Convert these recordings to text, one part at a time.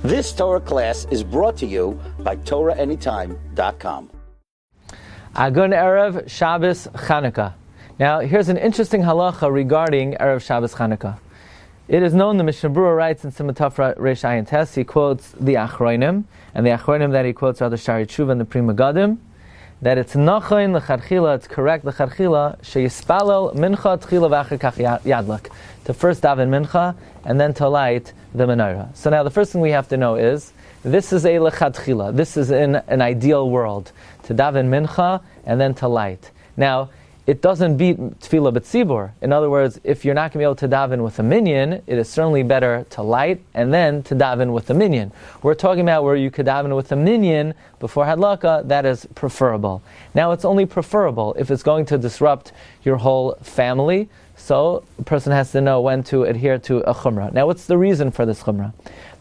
This Torah class is brought to you by TorahAnytime.com. Agun Erev Shabbos Chanukah. Now, here's an interesting halacha regarding Erev Shabbos Chanukah. It is known, the Mishnah Berurah writes in Simon Tafra Reish Ayin Tes, he quotes the Achronim, and the Achronim that he quotes are the Shari Tshuva and the Pri Megadim, that it's nachayin l'chadchila, it's correct l'chadchila, sheyispalel mincha tchila v'achar kach yadlak, to first daven mincha and then to light the menorah. So now the first thing we have to know is, this is a l'chadchila, this is in an ideal world, to daven mincha and then to light. Now, it doesn't beat tefillah b'tzibur. In other words, if you're not going to be able to daven with a minyan, it is certainly better to light and then to daven with a minyan. We're talking about where you could daven with a minyan before hadlaka, that is preferable. Now, it's only preferable if it's going to disrupt your whole family, so a person has to know when to adhere to a chumrah. Now, what's the reason for this chumrah?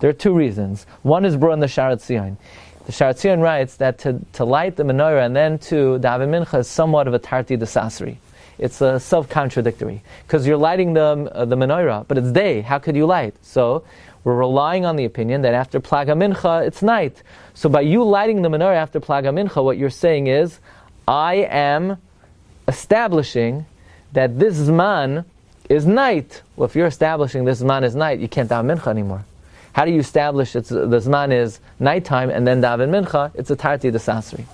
There are two reasons. One is brought in the Sharat Tzion. The Sharat Tzion writes that to light the menorah and then to daven mincha is somewhat of a tarti desasri. It's self-contradictory, because you're lighting the menorah, but it's day. How could you light? So we're relying on the opinion that after plaga mincha, it's night. So by you lighting the menorah after plaga mincha, what you're saying is, I am establishing that this zman is night. Well, if you're establishing this zman is night, you can't daven mincha anymore. How do you establish the zman is nighttime and then daven mincha? It's a tarti desasri.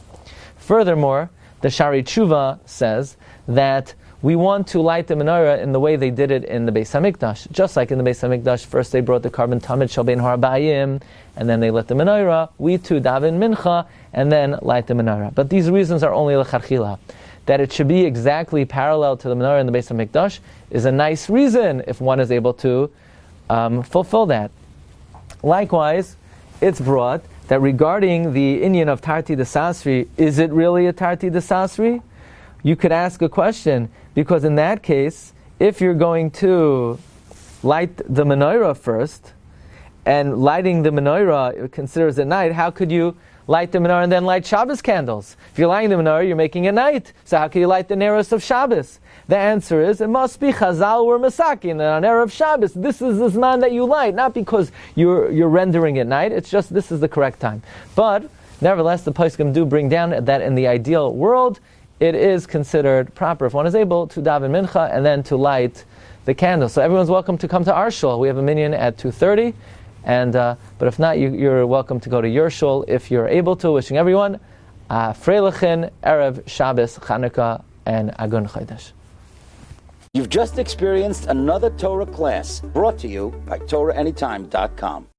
Furthermore, the Shari Tshuva says that we want to light the menorah in the way they did it in the Beis Hamikdash. Just like in the Beis Hamikdash, first they brought the carbon tamid shel bein harbayim, and then they lit the menorah. We too daven mincha and then light the menorah. But these reasons are only l'chadchila. That it should be exactly parallel to the menorah in the Beis Hamikdash is a nice reason if one is able to fulfill that. Likewise, it's brought that regarding the inyan of tarti desasri, is it really a tarti desasri? You could ask a question, because in that case, if you're going to light the menorah first, and lighting the menorah considers it night, how could you light the menorah and then light Shabbos candles? If you're lighting the menorah, you're making it night. So how can you light the neros of Shabbos? The answer is, it must be Chazal or Masakin, and on Erev Shabbos, this is the zman that you light, not because you're rendering it night, it's just this is the correct time. But, nevertheless, the poskim do bring down that in the ideal world, it is considered proper, if one is able, to daven mincha and then to light the candle. So everyone's welcome to come to our shul. We have a minyan at 2:30, and but if not, you're welcome to go to your shul if you're able to. Wishing everyone Freilichen, Erev, Shabbos, Chanukah, and Agun Chodesh. You've just experienced another Torah class brought to you by TorahAnytime.com.